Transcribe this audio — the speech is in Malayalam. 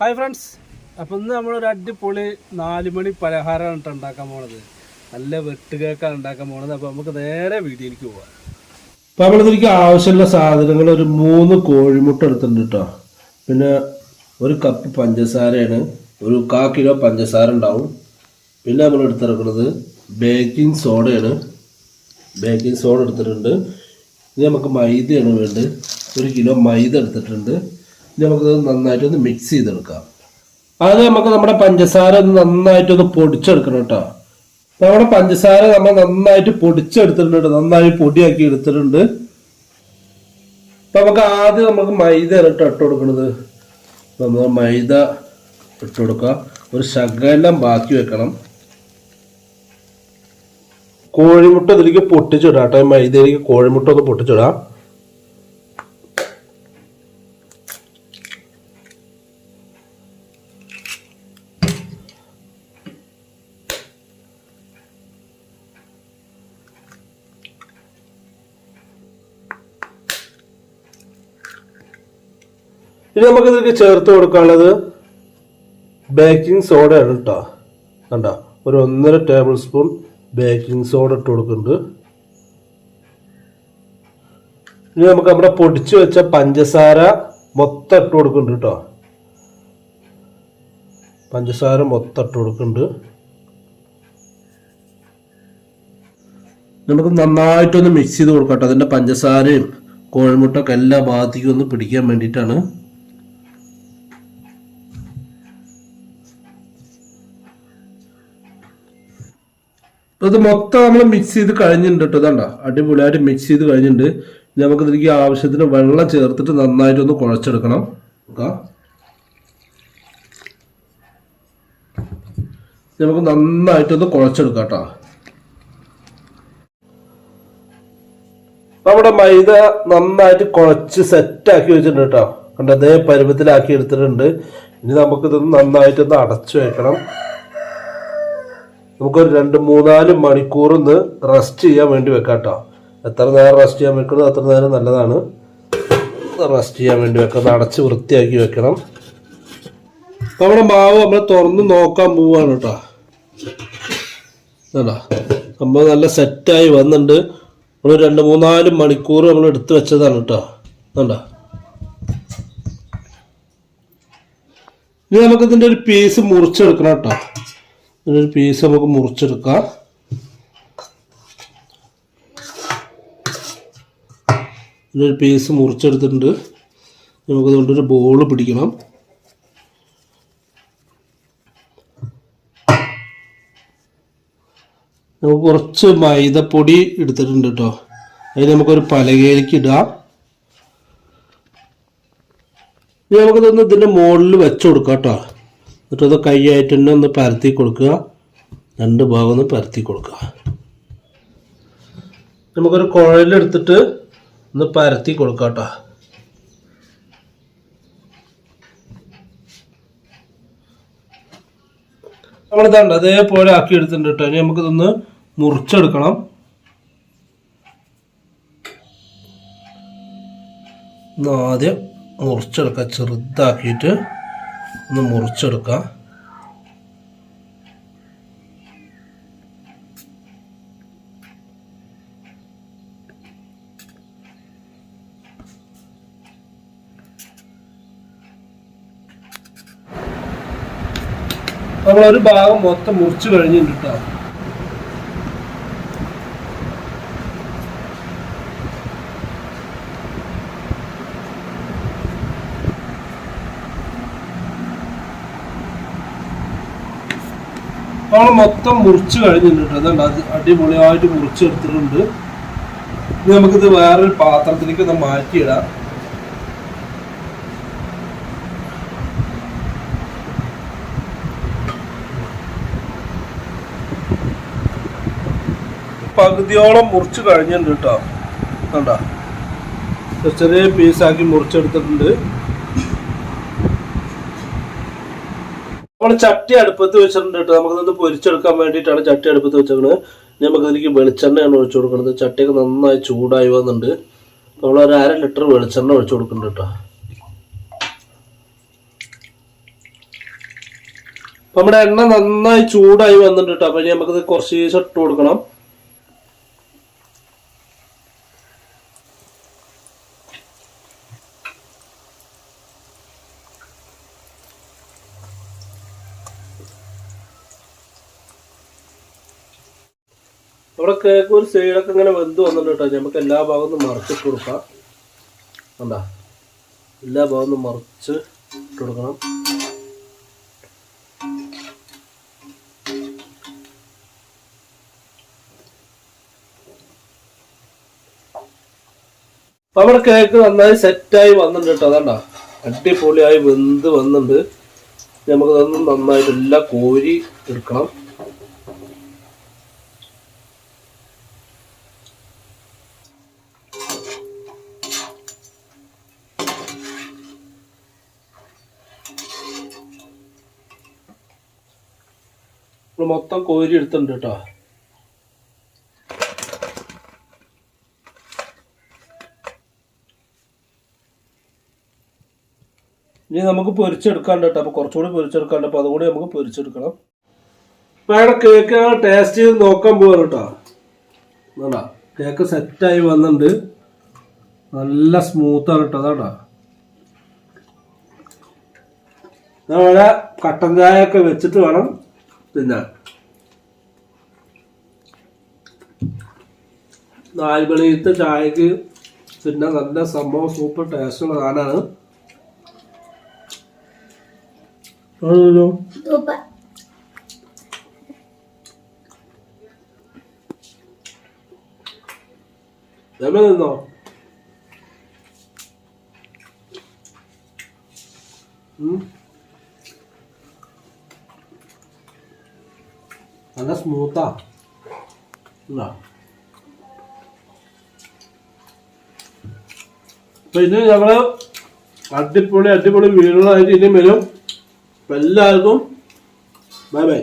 ഹായ് ഫ്രണ്ട്സ്, അപ്പോൾ ഇന്ന് നമ്മളൊരു അടിപൊളി 4 മണി പലഹാരമാണ് ഉണ്ടാക്കാൻ പോണത്. നല്ല വെട്ടുകേക്കാണ് ഉണ്ടാക്കാൻ പോണത്. അപ്പോൾ നമുക്ക് നേരെ വീഡിയോയിലേക്ക് പോവാം. അപ്പോൾ നമ്മളിതിലേക്ക് ആവശ്യമുള്ള സാധനങ്ങൾ ഒരു 3 കോഴിമുട്ട എടുത്തിട്ടുണ്ട് കേട്ടോ. പിന്നെ 1 കപ്പ് പഞ്ചസാരയാണ്, ഒരു 1/4 കിലോ പഞ്ചസാര ഉണ്ടാവും. പിന്നെ നമ്മൾ എടുത്തിറക്കുന്നത് ബേക്കിംഗ് സോഡയാണ്. ബേക്കിംഗ് സോഡ എടുത്തിട്ടുണ്ട്. ഇനി നമുക്ക് മൈദയാണ് വേണ്ടത്. 1 കിലോ മൈദ എടുത്തിട്ടുണ്ട്. ഇനി നമുക്കത് നന്നായിട്ടൊന്ന് മിക്സ് ചെയ്തെടുക്കാം. ആദ്യം നമുക്ക് നമ്മുടെ പഞ്ചസാര ഒന്ന് നന്നായിട്ടൊന്ന് പൊടിച്ചെടുക്കണം കേട്ടോ. നമ്മുടെ പഞ്ചസാര നമ്മൾ നന്നായിട്ട് പൊടിച്ചെടുത്തിട്ടുണ്ട്, നന്നായി പൊടിയാക്കി എടുത്തിട്ടുണ്ട്. അപ്പൊ നമുക്ക് ആദ്യം നമുക്ക് മൈദ ഇട്ട് കൊടുക്കുന്നത്. നമ്മൾ മൈദ ഇട്ട് കൊടുക്കുക. ഒരു ശകലം ബാക്കി വെക്കണം. കോഴിമുട്ട ഇതിലേക്ക് പൊട്ടിച്ചിടാം കേട്ടോ. മൈദയിലേക്ക് കോഴിമുട്ട ഒന്ന് പൊട്ടിച്ചിടാം. ഇനി നമുക്ക് ഇതിലേക്ക് ചേർത്ത് കൊടുക്കാനുള്ളത് ബേക്കിംഗ് സോഡയാണ് കേട്ടോ. കണ്ടോ, ഒരു 1.5 ടേബിൾ സ്പൂൺ ബേക്കിംഗ് സോഡ ഇട്ട് കൊടുക്കുന്നുണ്ട്. ഇനി നമുക്ക് നമ്മുടെ പൊടിച്ചു വെച്ച പഞ്ചസാര മൊത്തം ഇട്ട് കൊടുക്കുന്നുണ്ട് കേട്ടോ. പഞ്ചസാര മൊത്തം ഇട്ട് കൊടുക്കുന്നുണ്ട്. നമുക്ക് നന്നായിട്ടൊന്ന് മിക്സ് ചെയ്ത് കൊടുക്കട്ടെ. അതിൻ്റെ പഞ്ചസാരയും കോഴിമുട്ടൊക്കെ എല്ലാ ഭാഗത്തേക്കും ഒന്ന് പിടിക്കാൻ വേണ്ടിയിട്ടാണ്. ഇത് മൊത്തം നമ്മൾ മിക്സ് ചെയ്ത് കഴിഞ്ഞിട്ടുണ്ട് കേട്ടോ. ഇതാണ്ട അടിപൊളിയായിട്ട് മിക്സ് ചെയ്ത് കഴിഞ്ഞിട്ടുണ്ട്. നമുക്ക് ഇതിലേക്ക് ആവശ്യത്തിന് വെള്ളം ചേർത്തിട്ട് നന്നായിട്ടൊന്ന് കുഴച്ചെടുക്കണം. നമുക്ക് നന്നായിട്ടൊന്ന് കുഴച്ചെടുക്കാം കേട്ടോ. നമ്മുടെ മൈദ നന്നായിട്ട് കുഴച്ച് സെറ്റാക്കി വെച്ചിട്ടുണ്ട് കേട്ടോ. കണ്ട, അതേ പരുവത്തിലാക്കി എടുത്തിട്ടുണ്ട്. ഇനി നമുക്കിതൊന്ന് നന്നായിട്ടൊന്ന് അടച്ചു വെക്കണം. നമുക്കൊരു 2-3-4 മണിക്കൂറൊന്ന് റെസ്റ്റ് ചെയ്യാൻ വേണ്ടി വെക്കാം കേട്ടോ. എത്ര നേരം റെസ്റ്റ് ചെയ്യാൻ വെക്കുന്നത് അത്ര നേരം നല്ലതാണ്. റെസ്റ്റ് ചെയ്യാൻ വേണ്ടി വെക്കാം. അടച്ച് വൃത്തിയാക്കി വെക്കണം. നമ്മുടെ മാവ് നമ്മൾ തുറന്ന് നോക്കാൻ പോവാണ് കേട്ടോ. അതാ സംഭവം നല്ല സെറ്റായി വന്നിട്ടുണ്ട്. നമ്മൾ 2-3-4 മണിക്കൂർ നമ്മൾ എടുത്ത് വെച്ചതാണ് കേട്ടോ. കണ്ടോ, ഇനി നമുക്കിതിൻ്റെ ഒരു പീസ് മുറിച്ചെടുക്കണം കേട്ടോ. ഇതിനൊരു പീസ് നമുക്ക് മുറിച്ചെടുക്കാം. ഇതിനൊരു പീസ് മുറിച്ചെടുത്തിട്ടുണ്ട്. നമുക്കതുകൊണ്ടൊരു ബോൾ പിടിക്കണം. നമുക്ക് കുറച്ച് മൈദപ്പൊടി എടുത്തിട്ടുണ്ട് കേട്ടോ. അതിന് നമുക്കൊരു പലകയിലേക്ക് ഇടാം. ഇനി നമുക്കിതൊന്ന് ഇതിൻ്റെ മുകളിൽ വെച്ച് കൊടുക്കാം കേട്ടോ. എന്നിട്ടത് കൈയായിട്ട് തന്നെ ഒന്ന് പരത്തി കൊടുക്കുക. 2 ഭാഗം ഒന്ന് പരത്തി കൊടുക്കുക. നമുക്കൊരു കുഴലെടുത്തിട്ട് ഒന്ന് പരത്തി കൊടുക്കാം കേട്ടോ. നമ്മളിതാണ്ട് അതേപോലെ ആക്കി എടുത്തിട്ടുണ്ട് കേട്ടോ. ഇനി നമുക്കിതൊന്ന് മുറിച്ചെടുക്കണം. ആദ്യം മുറിച്ചെടുക്കാം. ചെറുതാക്കിയിട്ട് ഒന്ന് മുറിച്ചെടുക്കാം. നമ്മളൊരു ഭാഗം മൊത്തം മുറിച്ച് കഴിഞ്ഞിട്ടുണ്ട് കേട്ടോ. നമ്മൾ മൊത്തം മുറിച്ച് കഴിഞ്ഞിട്ടുണ്ട്. അതുകൊണ്ട് അടിപൊളിയായിട്ട് മുറിച്ചെടുത്തിട്ടുണ്ട്. ഇനി നമുക്കിത് വേറൊരു പാത്രത്തിലേക്ക് ഒന്ന് മാറ്റിയിടാം. പകുതിയോളം മുറിച്ച് കഴിഞ്ഞിട്ടുണ്ട് കേട്ടോ. കണ്ടോ, ചെറിയ പീസാക്കി മുറിച്ചെടുത്തിട്ടുണ്ട്. നമ്മൾ ചട്ടി അടുപ്പത്ത് വെച്ചിട്ടുണ്ട് കേട്ടോ. നമുക്കിതൊന്ന് പൊരിച്ചെടുക്കാൻ വേണ്ടിയിട്ടാണ് ചട്ടി അടുപ്പത്ത് വെച്ചേക്കുന്നത്. നമുക്കിതിലേക്ക് വെളിച്ചെണ്ണയാണ് ഒഴിച്ചു കൊടുക്കുന്നത്. ചട്ടിയൊക്കെ നന്നായി ചൂടായി വന്നിട്ടുണ്ട്. നമ്മളൊരു 1/2 ലിറ്റർ വെളിച്ചെണ്ണ ഒഴിച്ചു കൊടുക്കുന്നുണ്ട് കേട്ടോ. നമ്മുടെ എണ്ണ നന്നായി ചൂടായി വന്നിട്ടുണ്ട് കേട്ടോ. അപ്പൊ ഇനി നമുക്കിത് കുറച്ച് ഇട്ട് കൊടുക്കണം. നമ്മുടെ കേക്ക് ഒരു സൈഡൊക്കെ ഇങ്ങനെ വെന്ത് വന്നിട്ടുണ്ട് കേട്ടോ. നമുക്ക് എല്ലാ ഭാഗത്തും മറിച്ചിട്ട് കൊടുക്കാം. കണ്ടാ, എല്ലാ ഭാഗത്തും മറിച്ച് ഇട്ട് കൊടുക്കണം. നമ്മുടെ കേക്ക് നന്നായി സെറ്റായി വന്നിട്ടുണ്ട് കേട്ടോ. അതാണ്ടാ, അടിപൊളിയായി വെന്ത് വന്നിട്ടുണ്ട്. നമുക്ക് ഇതൊന്നും നന്നായിട്ട് എല്ലാം കോരി എടുക്കണം. മൊത്തം കോരി എടുത്തിട്ടുണ്ട് കേട്ടോ. ഇനി നമുക്ക് പൊരിച്ചെടുക്കാണ്ട് കേട്ടോ. അപ്പൊ കുറച്ചുകൂടി പൊരിച്ചെടുക്കാണ്ട്. അപ്പൊ അതുകൂടി നമുക്ക് പൊരിച്ചെടുക്കണം. ഇപ്പൊ അവിടെ കേക്ക് ടേസ്റ്റ് ചെയ്ത് നോക്കാൻ പോവാണ് കേട്ടോ. അതാ കേക്ക് സെറ്റായി വന്നിട്ടുണ്ട്. നല്ല സ്മൂത്താണ് കേട്ടോ. അതാണ്ടാ, നമ്മളെ കട്ടൻ ചായ ഒക്കെ വെച്ചിട്ട് വേണം തിന്നാൻ. 4 മണിത്തെ ചായക്ക് പിന്നെ നല്ല സംഭവം സൂപ്പർ ടേസ്റ്റുള്ള സാധനമാണ്. നിന്നോ നല്ല സ്മൂത്താ. അപ്പൊ ഇത് ഞങ്ങള് അടിപൊളി വീടുകളായിട്ട് ഇനിയും വരും. എല്ലാവർക്കും ബൈ ബൈ.